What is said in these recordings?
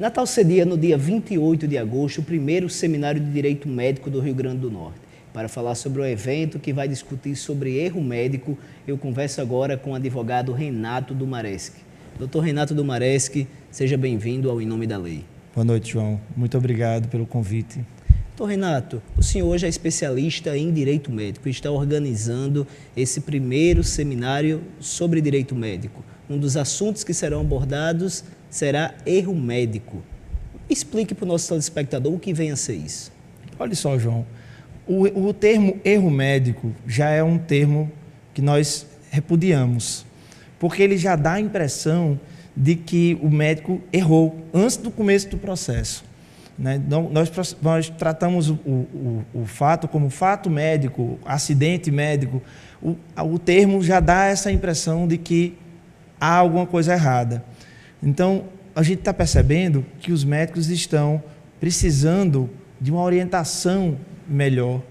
Natal cedia no dia 28 de agosto o primeiro Seminário de Direito Médico do Rio Grande do Norte. Para falar sobre o evento que vai discutir sobre erro médico, eu converso agora com o advogado Renato Dumareschi. Doutor Renato Dumareschi, seja bem-vindo ao Em Nome da Lei. Boa noite, João. Muito obrigado pelo convite. Doutor Renato, o senhor hoje é especialista em direito médico e está organizando esse primeiro seminário sobre direito médico. Um dos assuntos que serão abordados será erro médico. Explique para o nosso telespectador o que vem a ser isso. Olha só, João, o termo erro médico já é um termo que nós repudiamos, porque ele já dá a impressão de que o médico errou antes do começo do processo. Nós tratamos o fato como fato médico, acidente médico. O termo já dá essa impressão de que há alguma coisa errada. Então, a gente está percebendo que os médicos estão precisando de uma orientação melhor,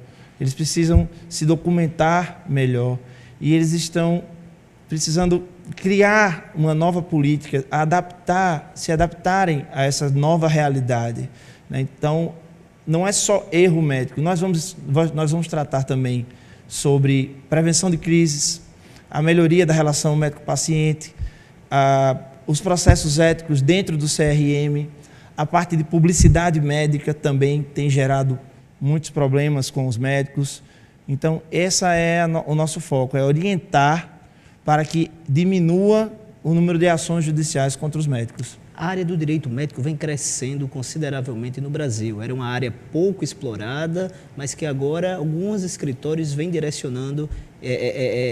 eles precisam se documentar melhor e eles estão precisando criar uma nova política, se adaptarem a essa nova realidade. Então, não é só erro médico, nós vamos tratar também sobre prevenção de crises, a melhoria da relação médico-paciente, os processos éticos dentro do CRM, a parte de publicidade médica também tem gerado muitos problemas com os médicos. Então, esse é o nosso foco, é orientar para que diminua o número de ações judiciais contra os médicos. A área do direito médico vem crescendo consideravelmente no Brasil. Era uma área pouco explorada, mas que agora alguns escritórios vêm direcionando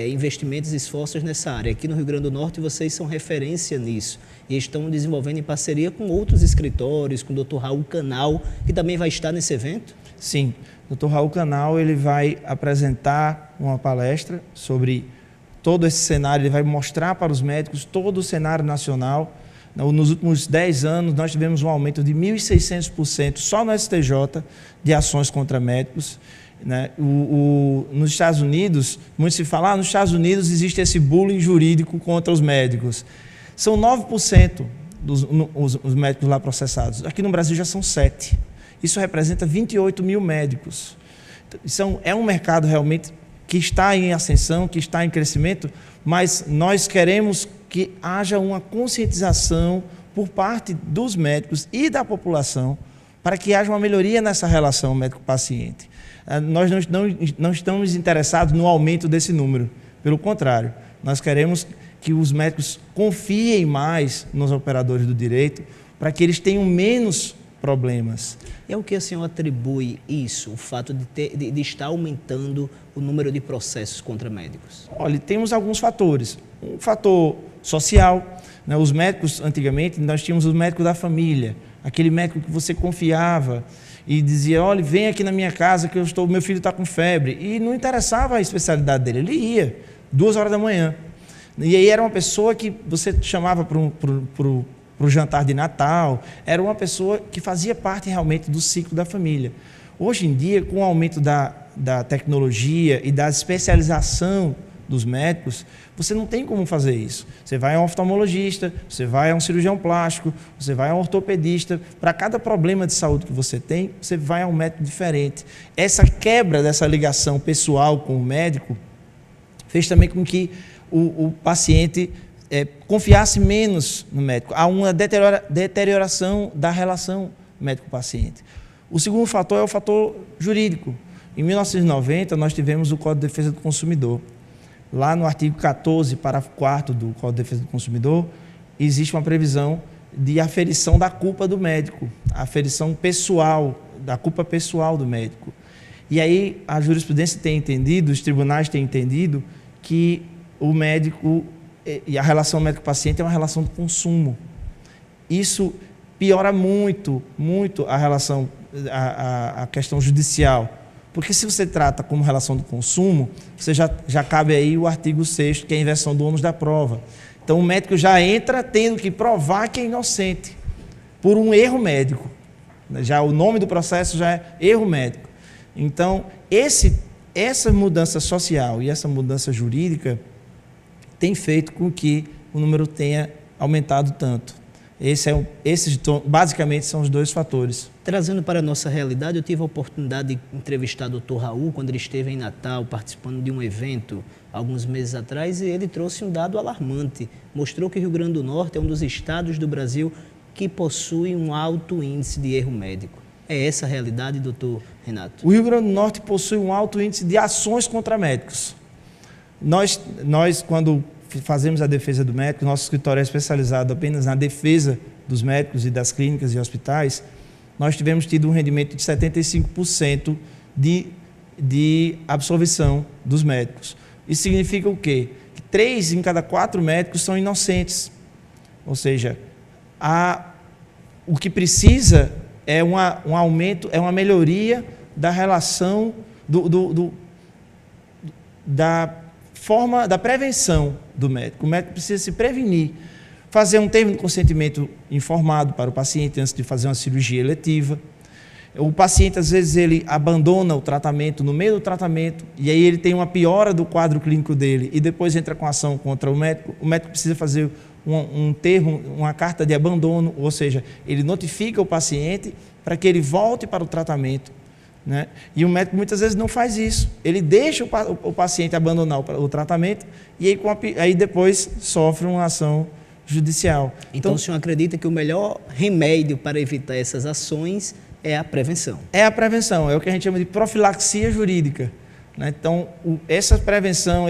investimentos e esforços nessa área. Aqui no Rio Grande do Norte vocês são referência nisso e estão desenvolvendo em parceria com outros escritórios, com o Dr. Raul Canal, que também vai estar nesse evento? Sim, o Dr. Raul Canal ele vai apresentar uma palestra sobre todo esse cenário, ele vai mostrar para os médicos todo o cenário nacional. Nos últimos 10 anos, nós tivemos um aumento de 1.600% só no STJ de ações contra médicos. Nos Estados Unidos, muito se fala, nos Estados Unidos existe esse bullying jurídico contra os médicos. São 9% os médicos lá processados. Aqui no Brasil já são 7%. Isso representa 28 mil médicos. Então, é um mercado realmente que está em ascensão, que está em crescimento, mas nós queremos que haja uma conscientização por parte dos médicos e da população para que haja uma melhoria nessa relação médico-paciente. Nós não estamos interessados no aumento desse número, pelo contrário, nós queremos que os médicos confiem mais nos operadores do direito para que eles tenham menos problemas. E ao que o senhor atribui isso, o fato de estar aumentando o número de processos contra médicos? Olha, temos alguns fatores. Um fator social, os médicos, antigamente, nós tínhamos o médico da família, aquele médico que você confiava e dizia, olha, vem aqui na minha casa que meu filho está com febre. E não interessava a especialidade dele, ele ia, 2 horas da manhã. E aí era uma pessoa que você chamava para o jantar de Natal, era uma pessoa que fazia parte realmente do ciclo da família. Hoje em dia, com o aumento da tecnologia e da especialização dos médicos, você não tem como fazer isso. Você vai a um oftalmologista, você vai a um cirurgião plástico, você vai a um ortopedista. Para cada problema de saúde que você tem, você vai a um médico diferente. Essa quebra dessa ligação pessoal com o médico fez também com que o paciente confiasse menos no médico. Há uma deterioração da relação médico-paciente. O segundo fator é o fator jurídico. Em 1990, nós tivemos o Código de Defesa do Consumidor. Lá no artigo 14, parágrafo 4º do Código de Defesa do Consumidor, existe uma previsão de aferição da culpa do médico, a aferição pessoal, da culpa pessoal do médico. E aí a jurisprudência tem entendido, os tribunais têm entendido que o médico e a relação médico-paciente é uma relação de consumo. Isso piora muito a relação, a questão judicial. Porque se você trata como relação de consumo, você já cabe aí o artigo 6º, que é a inversão do ônus da prova. Então o médico já entra tendo que provar que é inocente por um erro médico. Já o nome do processo já é erro médico. Então essa mudança social e essa mudança jurídica tem feito com que o número tenha aumentado tanto. Esses basicamente são os dois fatores. Trazendo para a nossa realidade, eu tive a oportunidade de entrevistar o Dr. Raul quando ele esteve em Natal, participando de um evento alguns meses atrás, e ele trouxe um dado alarmante. Mostrou que o Rio Grande do Norte é um dos estados do Brasil que possui um alto índice de erro médico. É essa a realidade, doutor Renato? O Rio Grande do Norte possui um alto índice de ações contra médicos. Nós quando fazemos a defesa do médico, nosso escritório é especializado apenas na defesa dos médicos e das clínicas e hospitais, nós tivemos tido um rendimento de 75% de absolvição dos médicos. Isso significa o quê? Que 3 em cada 4 médicos são inocentes. Ou seja, o que precisa é um aumento, é uma melhoria da relação da forma da prevenção do médico. O médico precisa se prevenir, fazer um termo de consentimento informado para o paciente antes de fazer uma cirurgia eletiva. O paciente, às vezes, ele abandona o tratamento no meio do tratamento e aí ele tem uma piora do quadro clínico dele e depois entra com ação contra o médico. O médico precisa fazer um termo, uma carta de abandono, ou seja, ele notifica o paciente para que ele volte para o tratamento, né? E o médico muitas vezes não faz isso. Ele deixa o paciente abandonar o tratamento e aí depois sofre uma ação judicial. Então o senhor acredita que o melhor remédio para evitar essas ações é a prevenção? É a prevenção, é o que a gente chama de profilaxia jurídica, né? Então, essa prevenção,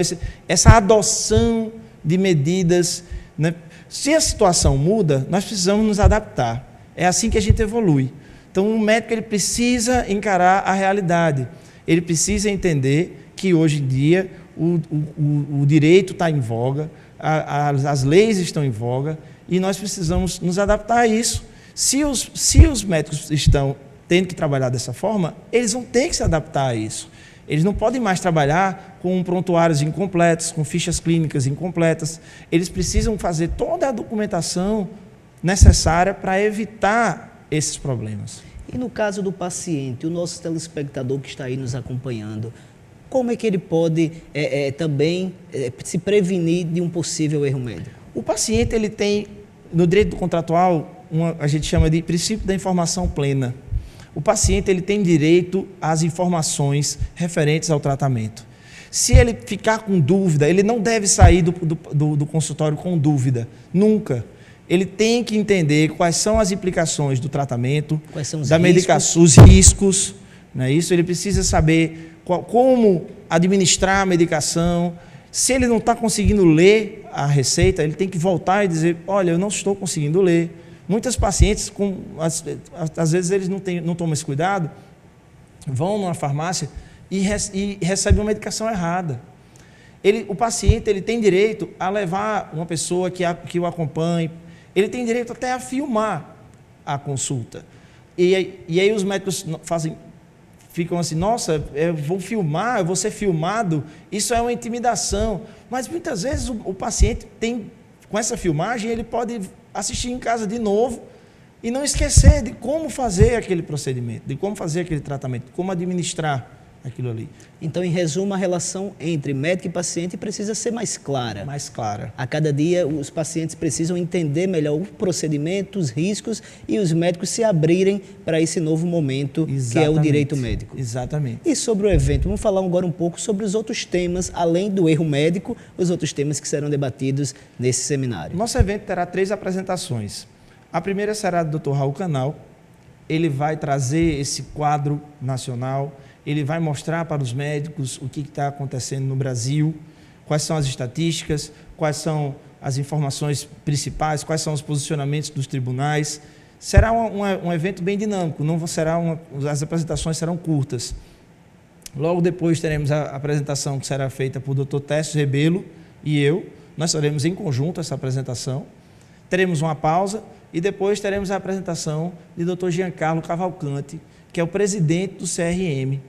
essa adoção de medidas, né? Se a situação muda, nós precisamos nos adaptar. É assim que a gente evolui. Então, o médico ele precisa encarar a realidade. Ele precisa entender que, hoje em dia, o direito está em voga, as leis estão em voga, e nós precisamos nos adaptar a isso. Se os médicos estão tendo que trabalhar dessa forma, eles vão ter que se adaptar a isso. Eles não podem mais trabalhar com prontuários incompletos, com fichas clínicas incompletas. Eles precisam fazer toda a documentação necessária para evitar esses problemas. E no caso do paciente, o nosso telespectador que está aí nos acompanhando, como é que ele pode também se prevenir de um possível erro médico? O paciente ele tem, no direito contratual, a gente chama de princípio da informação plena. O paciente ele tem direito às informações referentes ao tratamento. Se ele ficar com dúvida, ele não deve sair do consultório com dúvida, nunca. Ele tem que entender quais são as implicações do tratamento, quais são da medicação, os riscos, não é isso? Ele precisa saber como administrar a medicação. Se ele não está conseguindo ler a receita, ele tem que voltar e dizer, olha, eu não estou conseguindo ler. Muitos pacientes, às vezes eles não tomam esse cuidado, vão numa farmácia e recebem uma medicação errada. O paciente ele tem direito a levar uma pessoa que o acompanhe, ele tem direito até a filmar a consulta. E aí os médicos ficam assim, nossa, eu vou ser filmado, isso é uma intimidação. Mas muitas vezes o paciente com essa filmagem, ele pode assistir em casa de novo e não esquecer de como fazer aquele procedimento, de como fazer aquele tratamento, de como administrar aquilo ali. Então, em resumo, a relação entre médico e paciente precisa ser mais clara. Mais clara. A cada dia, os pacientes precisam entender melhor o procedimento, os riscos, e os médicos se abrirem para esse novo momento. Exatamente. Que é o direito médico. Exatamente. E sobre o evento, vamos falar agora um pouco sobre os outros temas, além do erro médico, os outros temas que serão debatidos nesse seminário. Nosso evento terá 3 apresentações. A primeira será do Dr. Raul Canal. Ele vai trazer esse quadro nacional. Ele vai mostrar para os médicos o que está acontecendo no Brasil, quais são as estatísticas, quais são as informações principais, quais são os posicionamentos dos tribunais. Será um evento bem dinâmico, as apresentações serão curtas. Logo depois teremos a apresentação que será feita por Dr. Técio Rebelo e eu. Nós faremos em conjunto essa apresentação. Teremos uma pausa e depois teremos a apresentação de Dr. Giancarlo Cavalcante, que é o presidente do CRM.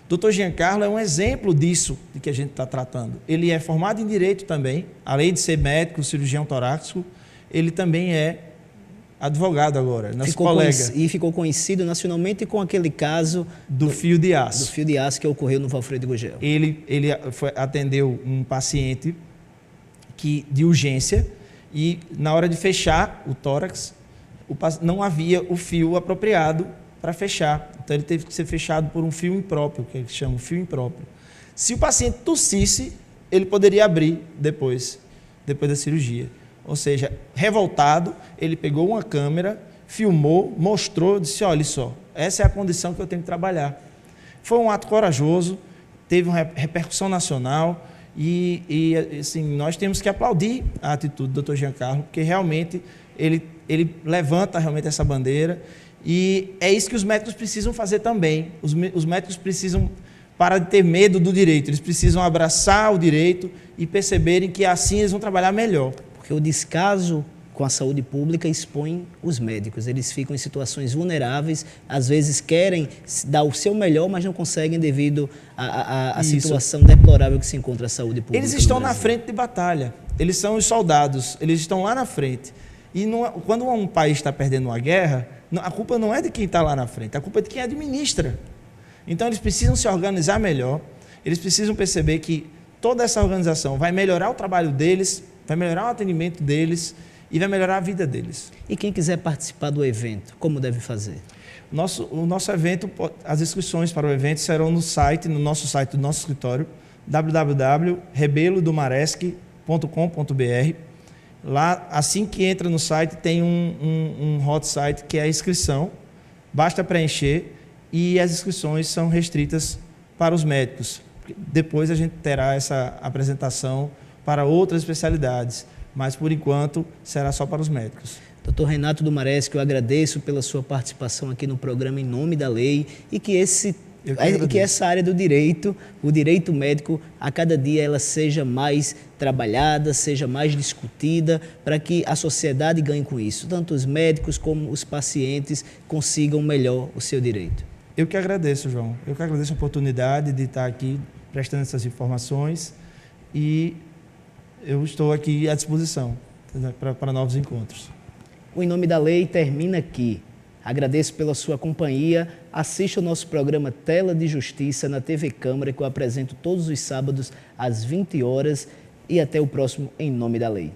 Dr. Giancarlo é um exemplo disso de que a gente está tratando. Ele é formado em Direito também, além de ser médico, cirurgião torácico, ele também é advogado agora, nosso colega. E ficou conhecido nacionalmente com aquele caso do fio de aço. Do fio de aço que ocorreu no Valfredo Gugel. Ele atendeu um paciente de urgência e, na hora de fechar o tórax, não havia o fio apropriado para fechar. Então, ele teve que ser fechado por um fio impróprio, que eles chamam de fio impróprio. Se o paciente tossisse, ele poderia abrir depois da cirurgia. Ou seja, revoltado, ele pegou uma câmera, filmou, mostrou, disse, olha só, essa é a condição que eu tenho que trabalhar. Foi um ato corajoso, teve uma repercussão nacional e assim, nós temos que aplaudir a atitude do Dr. Giancarlo, porque realmente ele levanta realmente essa bandeira e é isso que os médicos precisam fazer também. Os médicos precisam parar de ter medo do direito, eles precisam abraçar o direito e perceberem que assim eles vão trabalhar melhor. Porque o descaso com a saúde pública expõe os médicos. Eles ficam em situações vulneráveis, às vezes querem dar o seu melhor, mas não conseguem devido à situação deplorável que se encontra a saúde pública. Eles estão na frente de batalha, eles são os soldados, eles estão lá na frente. E quando um país está perdendo uma guerra, a culpa não é de quem está lá na frente, a culpa é de quem administra. Então eles precisam se organizar melhor, eles precisam perceber que toda essa organização vai melhorar o trabalho deles, vai melhorar o atendimento deles e vai melhorar a vida deles. E quem quiser participar do evento, como deve fazer? O nosso evento, as inscrições para o evento serão no nosso site do nosso escritório, www.rebelodomaresc.com.br. Lá, assim que entra no site, tem um hot site que é a inscrição, basta preencher e as inscrições são restritas para os médicos. Depois a gente terá essa apresentação para outras especialidades, mas por enquanto será só para os médicos. Dr. Renato Domaresc, eu agradeço pela sua participação aqui no programa Em Nome da Lei e que essa área do direito, o direito médico, a cada dia ela seja mais trabalhada, seja mais discutida, para que a sociedade ganhe com isso. Tanto os médicos como os pacientes consigam melhor o seu direito. Eu que agradeço, João. Eu que agradeço a oportunidade de estar aqui prestando essas informações e eu estou aqui à disposição para novos encontros. O Em Nome da Lei termina aqui. Agradeço pela sua companhia. Assista o nosso programa Tela de Justiça na TV Câmara, que eu apresento todos os sábados às 20 horas. E até o próximo Em Nome da Lei.